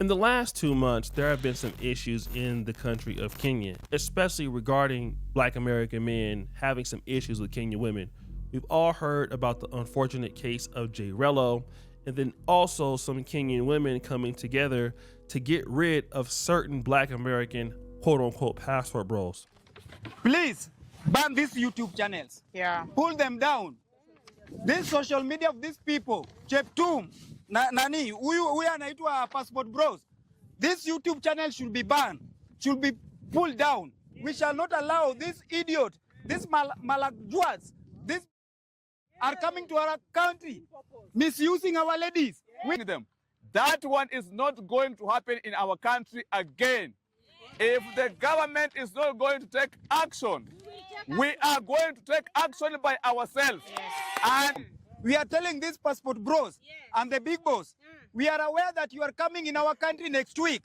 In the last 2 months, there have been some issues in the country of Kenya, especially regarding Black American men having some issues with Kenyan women. We've all heard about the unfortunate case of Jay Rello, and then also some Kenyan women coming together to get rid of certain Black American quote unquote passport bros. Please ban these YouTube channels. Yeah. Pull them down. This social media of these people, Cheptum, nani, we anaitwa passport bros. This YouTube channel should be banned, should be pulled down. We shall not allow this idiot, this malagjuas, this are coming to our country, misusing our ladies. Them. That one is not going to happen in our country again. If the government is not going to take action, we are going to take action by ourselves. And we are telling these passport bros and the big boss, we are aware that you are coming in our country next week.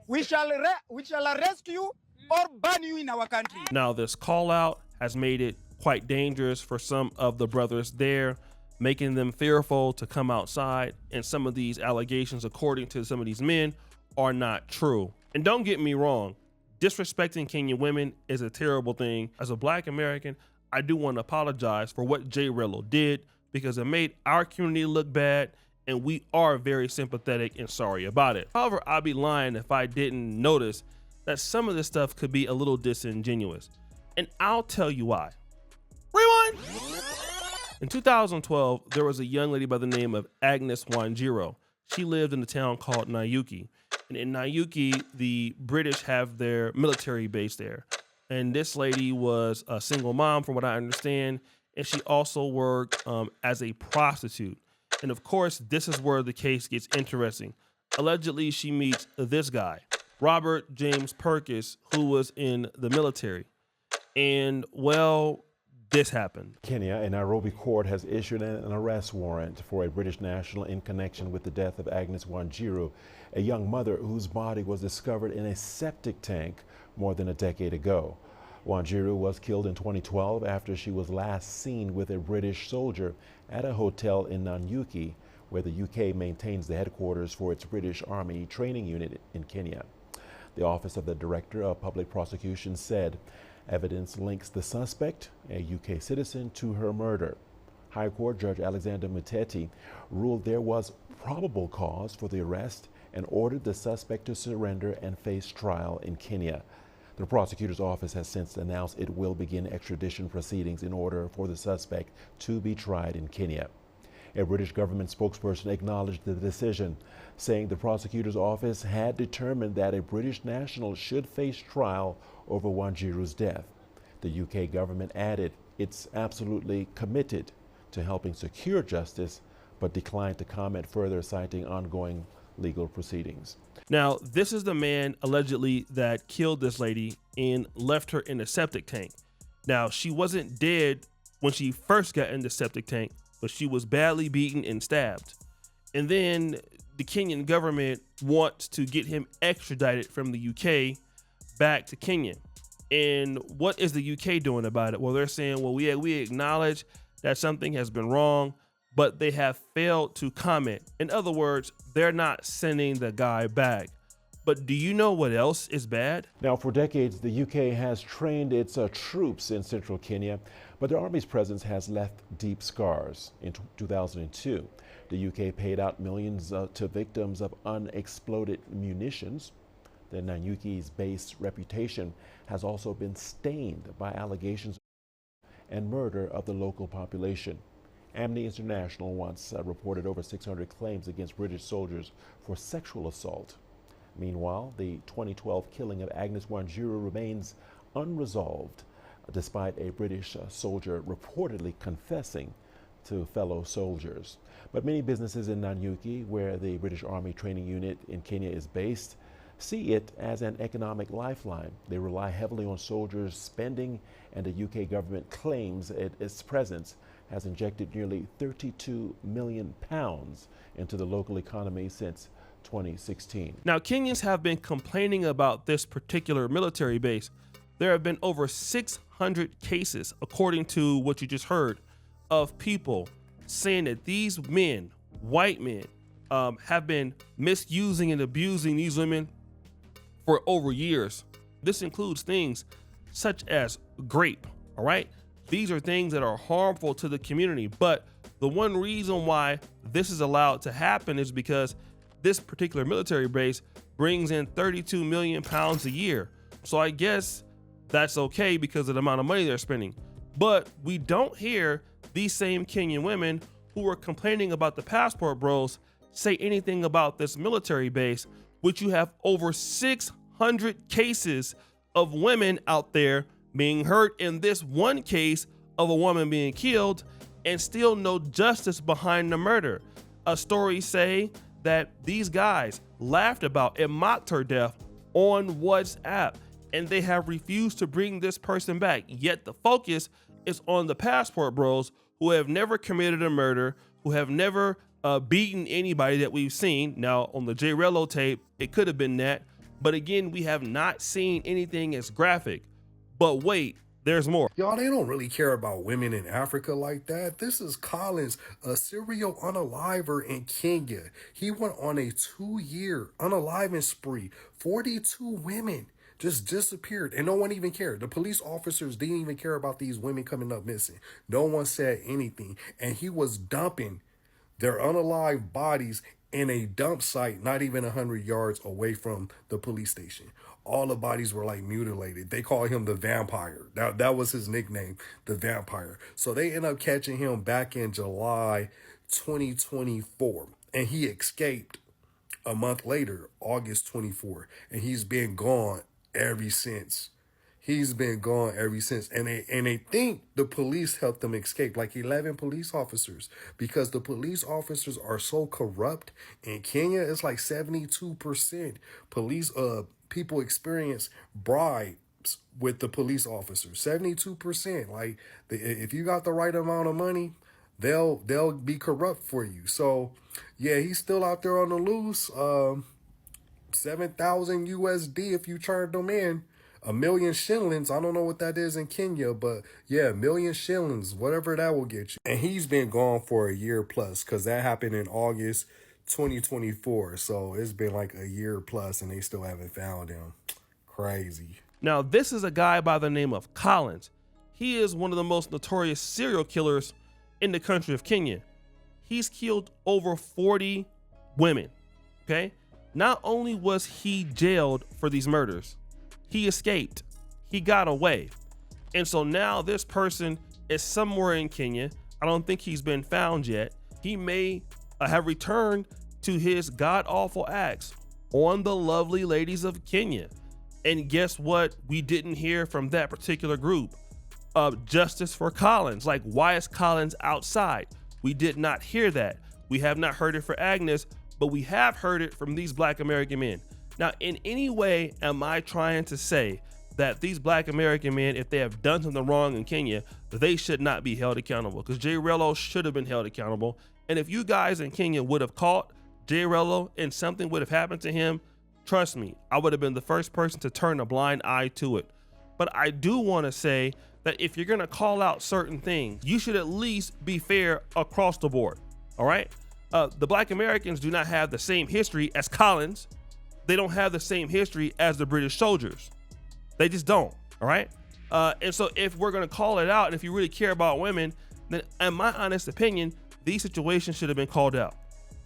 We shall arrest you or ban you in our country. Now, this call out has made it quite dangerous for some of the brothers there, making them fearful to come outside. And some of these allegations, according to some of these men, are not true. And don't get me wrong, disrespecting Kenyan women is a terrible thing. As a Black American, I do want to apologize for what Jay Rello did, because it made our community look bad, and we are very sympathetic and sorry about it. However, I'd be lying if I didn't notice that some of this stuff could be a little disingenuous. And I'll tell you why. Rewind! In 2012, there was a young lady by the name of Agnes Wanjiru. She lived in a town called Nanyuki. And in Nanyuki, the British have their military base there. And this lady was a single mom, from what I understand, and she also worked as a prostitute. And of course, this is where the case gets interesting. Allegedly, she meets this guy, Robert James Perkins, who was in the military. And well, this happened. Kenya, a Nairobi court has issued an arrest warrant for a British national in connection with the death of Agnes Wanjiru, a young mother whose body was discovered in a septic tank more than a decade ago. Wanjiru was killed in 2012 after she was last seen with a British soldier at a hotel in Nanyuki, where the UK maintains the headquarters for its British Army training unit in Kenya. The Office of the Director of Public Prosecution said evidence links the suspect, a UK citizen, to her murder. High Court Judge Alexander Muteti ruled there was probable cause for the arrest and ordered the suspect to surrender and face trial in Kenya. The prosecutor's office has since announced it will begin extradition proceedings in order for the suspect to be tried in Kenya. A British government spokesperson acknowledged the decision, saying the prosecutor's office had determined that a British national should face trial over Wanjiru's death. The UK government added it's absolutely committed to helping secure justice, but declined to comment further, citing ongoing legal proceedings. Now, this is the man allegedly that killed this lady and left her in a septic tank. Now, she wasn't dead when she first got in the septic tank, but she was badly beaten and stabbed. And then the Kenyan government wants to get him extradited from the UK back to Kenya. And what is the UK doing about it? Well, they're saying, well, we acknowledge that something has been wrong, but they have failed to comment. In other words, they're not sending the guy back. But do you know what else is bad? Now, for decades, the UK has trained its troops in central Kenya, but the Army's presence has left deep scars. In 2002, the UK paid out millions to victims of unexploded munitions. The Nanyuki's base reputation has also been stained by allegations and murder of the local population. Amnesty International once reported over 600 claims against British soldiers for sexual assault. Meanwhile, the 2012 killing of Agnes Wanjiru remains unresolved, despite a British soldier reportedly confessing to fellow soldiers. But many businesses in Nanyuki, where the British Army training unit in Kenya is based, see it as an economic lifeline. They rely heavily on soldiers' spending, and the UK government claims its presence has injected nearly £32 million into the local economy since 2016. Now, Kenyans have been complaining about this particular military base. There have been over 600 cases, according to what you just heard, of people saying that these men, white men, have been misusing and abusing these women for over years. This includes things such as rape, all right? These are things that are harmful to the community, but the one reason why this is allowed to happen is because this particular military base brings in 32 million pounds a year. So I guess that's okay because of the amount of money they're spending. But we don't hear these same Kenyan women who are complaining about the passport bros say anything about this military base, which you have over 600 cases of women out there being hurt in this one case of a woman being killed, and still no justice behind the murder. A story say that these guys laughed about and mocked her death on WhatsApp, and they have refused to bring this person back. Yet the focus is on the passport bros who have never committed a murder, who have never beaten anybody that we've seen. Now on the J Rello tape, it could have been that, but again, we have not seen anything as graphic. But wait, there's more. Y'all, they don't really care about women in Africa like that. This is Collins, a serial unaliver in Kenya. He went on a 2-year unaliving spree. 42 women just disappeared and no one even cared. The police officers didn't even care about these women coming up missing. No one said anything. And he was dumping their unalived bodies in a dump site not even 100 yards away from the police station. All the bodies were like mutilated. They call him the vampire. That was his nickname, the vampire. So they end up catching him back in July 2024. And he escaped a month later, August 24. And he's been gone ever since. He's been gone ever since. And they think the police helped them escape, like 11 police officers, because the police officers are so corrupt. In Kenya, it's like 72% police people experience bribes with the police officers. 72%. Like, if you got the right amount of money, they'll be corrupt for you. So yeah, he's still out there on the loose. 7,000 USD if you turned them in. 1 million shillings. I don't know what that is in Kenya, but yeah, 1 million shillings, whatever that will get you. And he's been gone for a year plus, because that happened in August 2024. So it's been like a year plus and they still haven't found him. Crazy. Now, this is a guy by the name of Collins. He is one of the most notorious serial killers in the country of Kenya. He's killed over 40 women. Okay. Not only was he jailed for these murders, he escaped. He got away. And so now this person is somewhere in Kenya. I don't think he's been found yet. He may have returned to his god-awful acts on the lovely ladies of Kenya. And guess what? We didn't hear from that particular group. Justice for Collins. Like, why is Collins outside? We did not hear that. We have not heard it for Agnes, but we have heard it from these Black American men. Now, in any way am I trying to say that these Black American men, if they have done something wrong in Kenya, they should not be held accountable? Because J Rello should have been held accountable. And if you guys in Kenya would have caught J Rello and something would have happened to him, trust me, I would have been the first person to turn a blind eye to it. But I do want to say that if you're going to call out certain things, you should at least be fair across the board. All right. The Black Americans do not have the same history as Collins. They don't have the same history as the British soldiers. They just don't. All right. And so if we're going to call it out, and if you really care about women, then in my honest opinion, these situations should have been called out.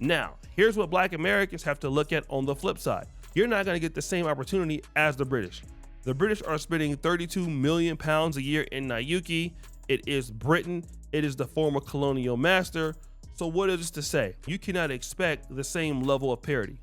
Now, here's what Black Americans have to look at on the flip side. You're not going to get the same opportunity as the British. The British are spending 32 million pounds a year in Nayuki. It is Britain. It is the former colonial master. So what is this to say? You cannot expect the same level of parity.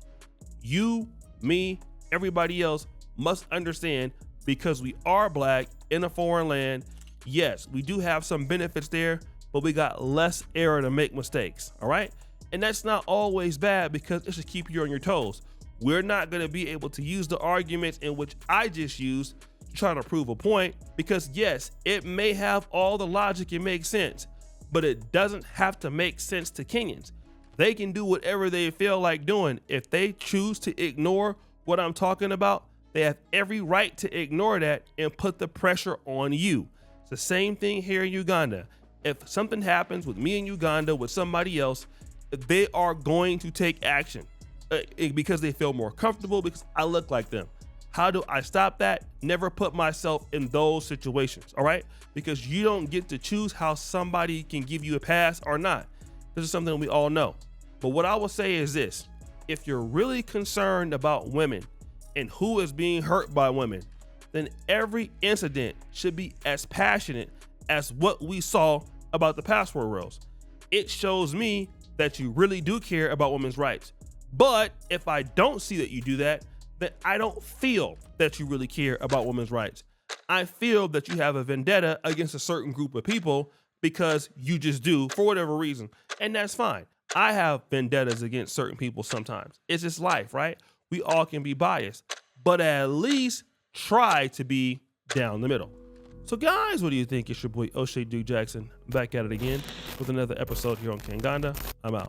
You, me, everybody else must understand, because we are Black in a foreign land, yes, we do have some benefits there, but we got less error to make mistakes, all right? And that's not always bad, because it should keep you on your toes. We're not going to be able to use the arguments in which I just used to try to prove a point, because yes, it may have all the logic and make sense, but it doesn't have to make sense to Kenyans. They can do whatever they feel like doing. If they choose to ignore what I'm talking about, they have every right to ignore that and put the pressure on you. It's the same thing here in Uganda. If something happens with me in Uganda with somebody else, they are going to take action because they feel more comfortable, because I look like them. How do I stop that? Never put myself in those situations, all right? Because you don't get to choose how somebody can give you a pass or not. This is something we all know. But what I will say is this: if you're really concerned about women and who is being hurt by women, then every incident should be as passionate as what we saw about the passport rules. It shows me that you really do care about women's rights. But if I don't see that you do that, then I don't feel that you really care about women's rights. I feel that you have a vendetta against a certain group of people because you just do, for whatever reason. And that's fine. I have vendettas against certain people sometimes. It's just life, right? We all can be biased, but at least try to be down the middle. So guys, what do you think? It's your boy Oshay Duke Jackson back at it again with another episode here on Kongando. I'm out.